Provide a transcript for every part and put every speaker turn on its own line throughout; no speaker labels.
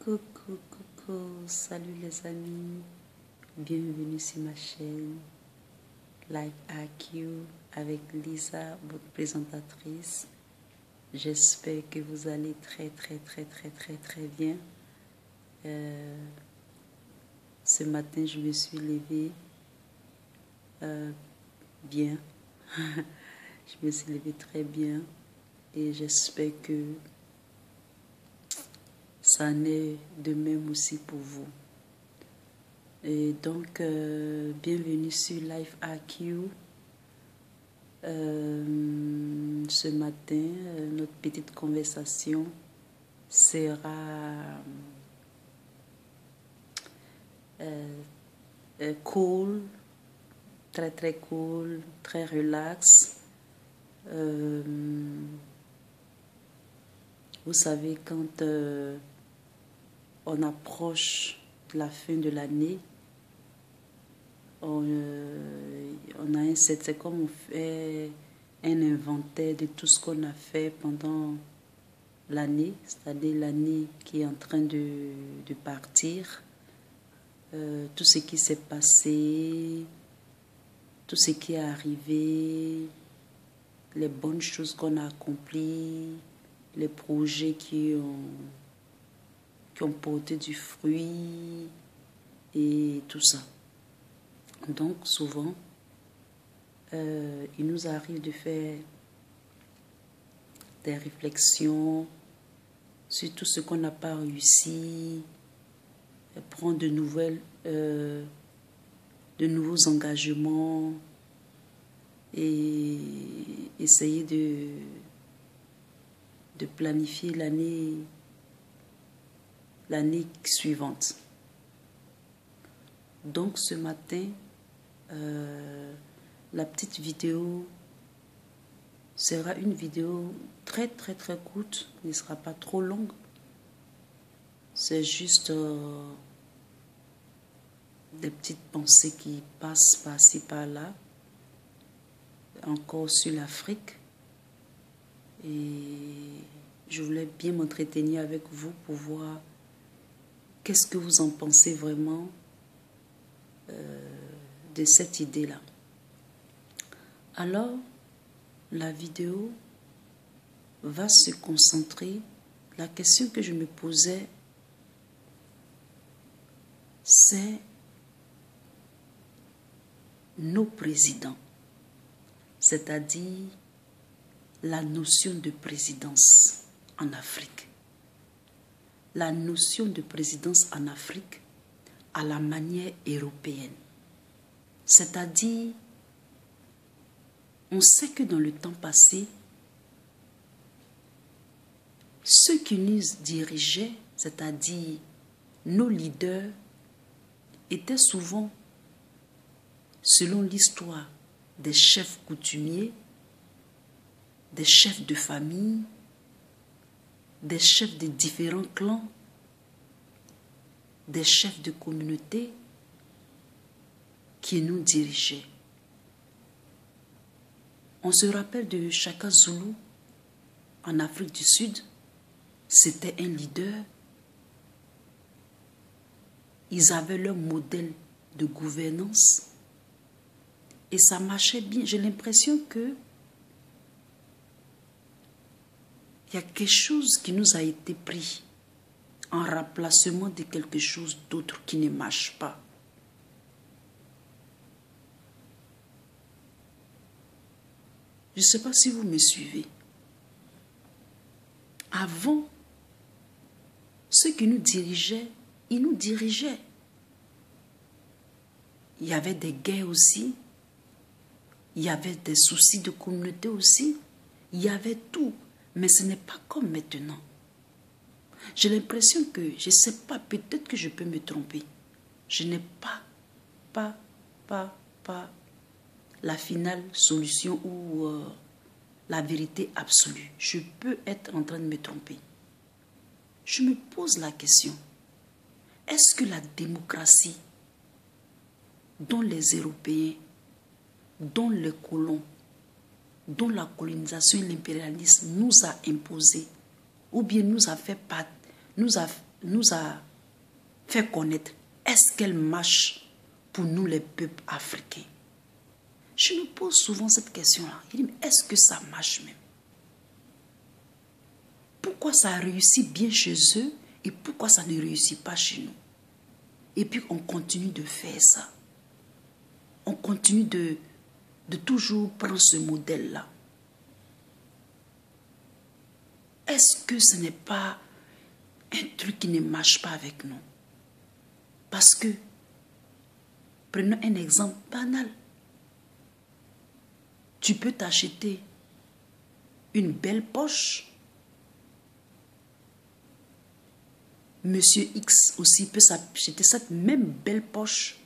Coucou, coucou, salut les amis, bienvenue sur ma chaîne Life IQ avec Lisa, votre présentatrice. J'espère que vous allez très bien. Ce matin, je me suis levée bien, je me suis levée très bien et j'espère que ça en est de même aussi pour vous. Et donc, bienvenue sur Life IQ. Ce matin, notre petite conversation sera cool, très cool, très relax. Vous savez, quand on approche de la fin de l'année, on a c'est comme on fait un inventaire de tout ce qu'on a fait pendant l'année, c'est-à-dire l'année qui est en train de partir, tout ce qui s'est passé, tout ce qui est arrivé, les bonnes choses qu'on a accomplies, les projets qui ont porté du fruit et tout ça. Donc souvent, il nous arrive de faire des réflexions sur tout ce qu'on n'a pas réussi, prendre de nouveaux engagements et essayer de planifier l'année suivante. Donc ce matin, la petite vidéo sera une vidéo très courte, ne sera pas trop longue. C'est juste des petites pensées qui passent par-ci par-là, encore sur l'Afrique. Et je voulais bien m'entretenir avec vous pour voir qu'est-ce que vous en pensez vraiment de cette idée-là. Alors, la vidéo va se concentrer. La question que je me posais, c'est nos présidents, c'est-à-dire la notion de présidence en Afrique. La notion de présidence en Afrique à la manière européenne. C'est-à-dire, on sait que dans le temps passé, ceux qui nous dirigeaient, c'est-à-dire nos leaders, étaient souvent, selon l'histoire, des chefs coutumiers, des chefs de famille, des chefs de différents clans, des chefs de communauté qui nous dirigeaient. On se rappelle de Shaka Zulu en Afrique du Sud. C'était un leader. Ils avaient leur modèle de gouvernance et ça marchait bien. J'ai l'impression que il y a quelque chose qui nous a été pris en remplacement de quelque chose d'autre qui ne marche pas. Je ne sais pas si vous me suivez. Avant, ceux qui nous dirigeaient, ils nous dirigeaient. Il y avait des guerres aussi. Il y avait des soucis de communauté aussi. Il y avait tout. Mais ce n'est pas comme maintenant. J'ai l'impression que, je ne sais pas, peut-être que je peux me tromper. Je n'ai pas la finale solution ou la vérité absolue. Je peux être en train de me tromper. Je me pose la question. Est-ce que la démocratie dont les Européens, dont les colons, dont la colonisation et l'impérialisme nous a imposé, ou bien nous a fait nous a fait connaître, est-ce qu'elle marche pour nous les peuples africains? Je me pose souvent cette question-là. Je dis, est-ce que ça marche même? Pourquoi ça a réussi bien chez eux et pourquoi ça ne réussit pas chez nous? Et puis on continue de faire ça. On continue de toujours prendre ce modèle-là. Est-ce que ce n'est pas un truc qui ne marche pas avec nous? Parce que, prenons un exemple banal. Tu peux t'acheter une belle poche. Monsieur X aussi peut s'acheter cette même belle poche.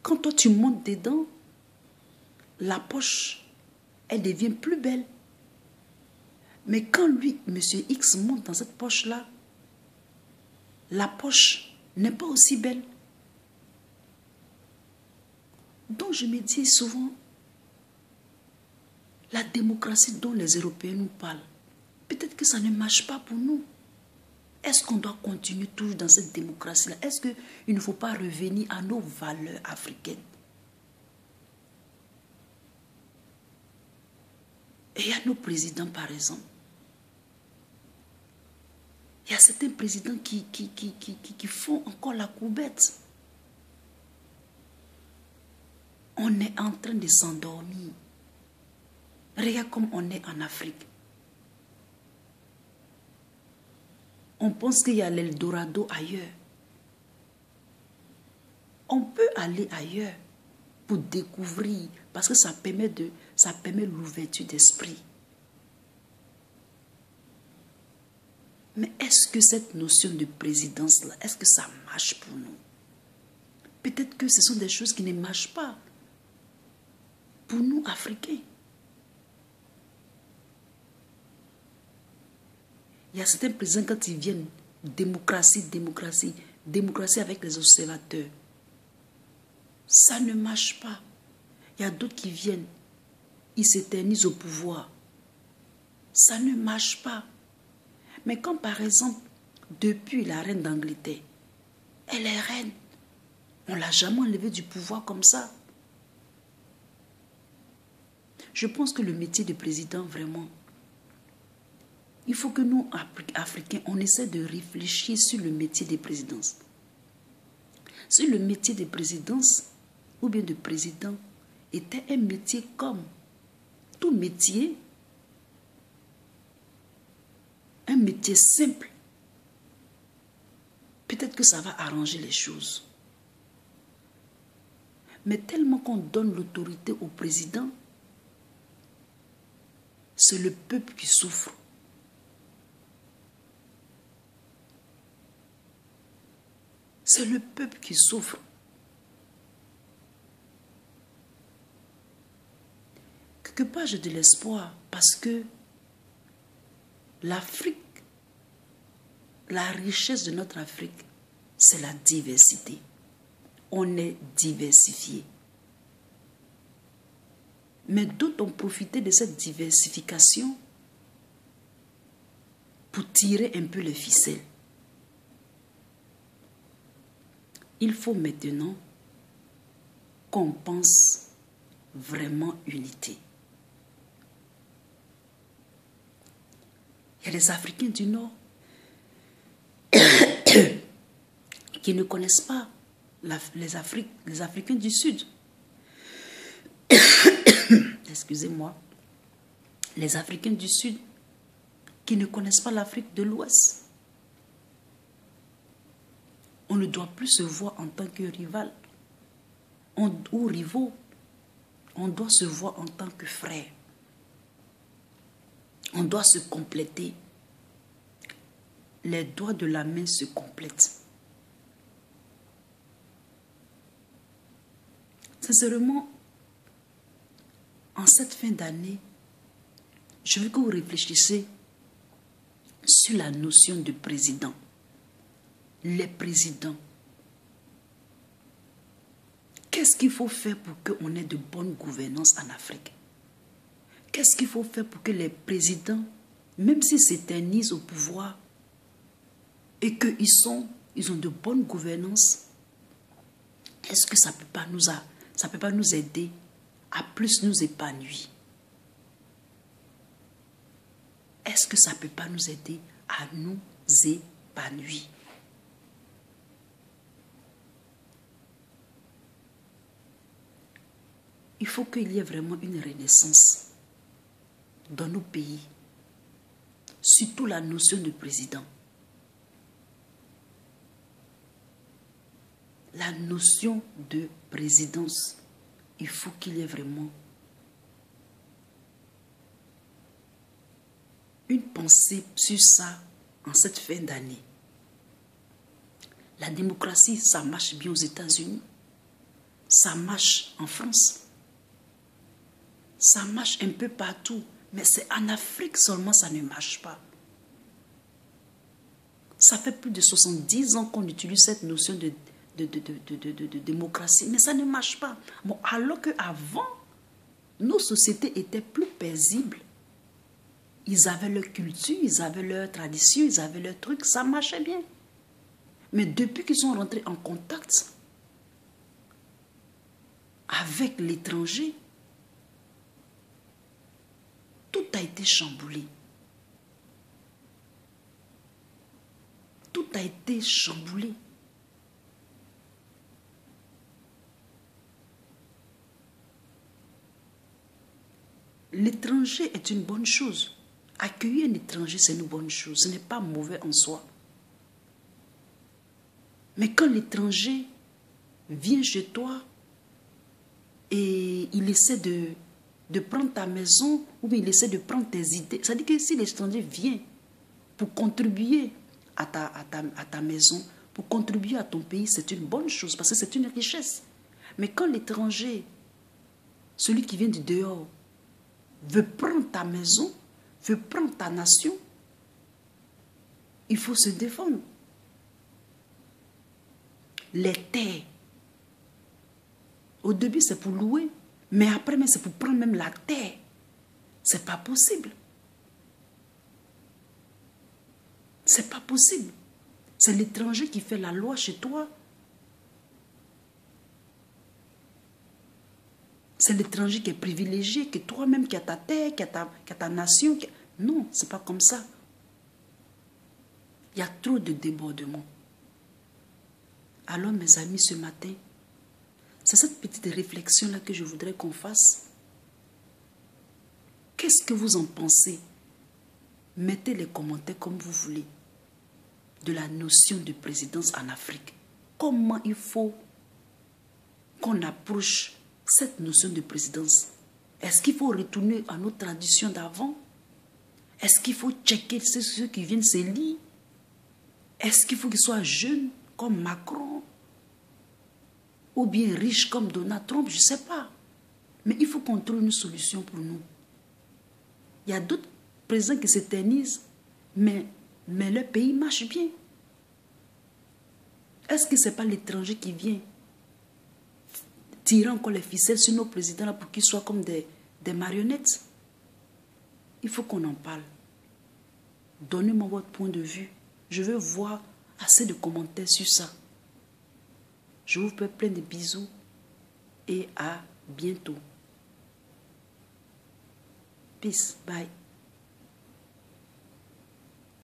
Quand toi tu montes dedans, la poche, elle devient plus belle. Mais quand lui, Monsieur X, monte dans cette poche-là, la poche n'est pas aussi belle. Donc je me dis souvent, la démocratie dont les Européens nous parlent, peut-être que ça ne marche pas pour nous. Est-ce qu'on doit continuer toujours dans cette démocratie-là? Est-ce qu'il ne faut pas revenir à nos valeurs africaines? Et il y a nos présidents, par exemple. Il y a certains présidents qui font encore la courbette. On est en train de s'endormir. Regarde comme on est en Afrique. On pense qu'il y a l'Eldorado ailleurs. On peut aller ailleurs pour découvrir, parce que ça permet l'ouverture d'esprit. Mais est-ce que cette notion de présidence-là, est-ce que ça marche pour nous? Peut-être que ce sont des choses qui ne marchent pas pour nous, Africains. Il y a certains présidents, quand ils viennent, démocratie avec les observateurs. Ça ne marche pas. Il y a d'autres qui viennent, ils s'éternisent au pouvoir. Ça ne marche pas. Mais quand par exemple, depuis la reine d'Angleterre, elle est reine, on ne l'a jamais enlevée du pouvoir comme ça. Je pense que le métier de président, vraiment, il faut que nous, Africains, on essaie de réfléchir sur le métier de présidence. Si le métier de présidence ou bien de président était un métier comme tout métier, un métier simple, peut-être que ça va arranger les choses. Mais tellement qu'on donne l'autorité au président, c'est le peuple qui souffre. C'est le peuple qui souffre. Quelque part, j'ai de l'espoir parce que l'Afrique, la richesse de notre Afrique, c'est la diversité. On est diversifié. Mais d'autres ont profité de cette diversification pour tirer un peu les ficelles. Il faut maintenant qu'on pense vraiment unité. Il y a les Africains du Nord qui ne connaissent pas les Africains du Sud. Excusez-moi. Les Africains du Sud qui ne connaissent pas l'Afrique de l'Ouest. On ne doit plus se voir en tant que rival ou rivaux. On doit se voir en tant que frères. On doit se compléter. Les doigts de la main se complètent. Sincèrement, en cette fin d'année, je veux que vous réfléchissiez sur la notion de président. Les présidents. Qu'est-ce qu'il faut faire pour qu'on ait de bonnes gouvernances en Afrique? Qu'est-ce qu'il faut faire pour que les présidents, même s'ils s'éternisent au pouvoir, et qu'ils ont de bonnes gouvernances, est-ce que ça peut pas nous aider à plus nous épanouir? Est-ce que ça ne peut pas nous aider à nous épanouir? Il faut qu'il y ait vraiment une renaissance dans nos pays, surtout la notion de président. La notion de présidence, il faut qu'il y ait vraiment une pensée sur ça en cette fin d'année. La démocratie, ça marche bien aux États-Unis, ça marche en France, ça marche un peu partout, mais c'est en Afrique seulement ça ne marche pas. Ça fait plus de 70 ans qu'on utilise cette notion de démocratie, mais ça ne marche pas. Bon, alors qu'avant, nos sociétés étaient plus paisibles. Ils avaient leur culture, ils avaient leur tradition, ils avaient leur truc, ça marchait bien. Mais depuis qu'ils sont rentrés en contact avec l'étranger, tout a été chamboulé. Tout a été chamboulé. L'étranger est une bonne chose. Accueillir un étranger, c'est une bonne chose. Ce n'est pas mauvais en soi. Mais quand l'étranger vient chez toi et il essaie de prendre ta maison ou bien il essaie de prendre tes idées, ça veut dire que si l'étranger vient pour contribuer à ta maison, pour contribuer à ton pays, c'est une bonne chose parce que c'est une richesse. Mais quand l'étranger, celui qui vient du dehors, veut prendre ta maison, veut prendre ta nation, il faut se défendre. Les terres, au début c'est pour louer, mais après c'est pour prendre même la terre. C'est pas possible. C'est pas possible. C'est l'étranger qui fait la loi chez toi. C'est l'étranger qui est privilégié, que toi-même qui as ta terre, qui a ta nation. Non, c'est pas comme ça. Il y a trop de débordements. Alors mes amis, ce matin, c'est cette petite réflexion-là que je voudrais qu'on fasse. Qu'est-ce que vous en pensez? Mettez les commentaires comme vous voulez de la notion de présidence en Afrique. Comment il faut qu'on approche cette notion de présidence? Est-ce qu'il faut retourner à nos traditions d'avant? Est-ce qu'il faut checker ceux qui viennent s'élire? Est-ce qu'il faut qu'ils soient jeunes comme Macron? Ou bien riches comme Donald Trump? Je ne sais pas. Mais il faut qu'on trouve une solution pour nous. Il y a d'autres présidents qui s'éternisent, mais leur pays marche bien. Est-ce que ce n'est pas l'étranger qui vient tirer encore les ficelles sur nos présidents là pour qu'ils soient comme des marionnettes? Il faut qu'on en parle. Donnez-moi votre point de vue. Je veux voir assez de commentaires sur ça. Je vous fais plein de bisous et à bientôt. Peace, bye.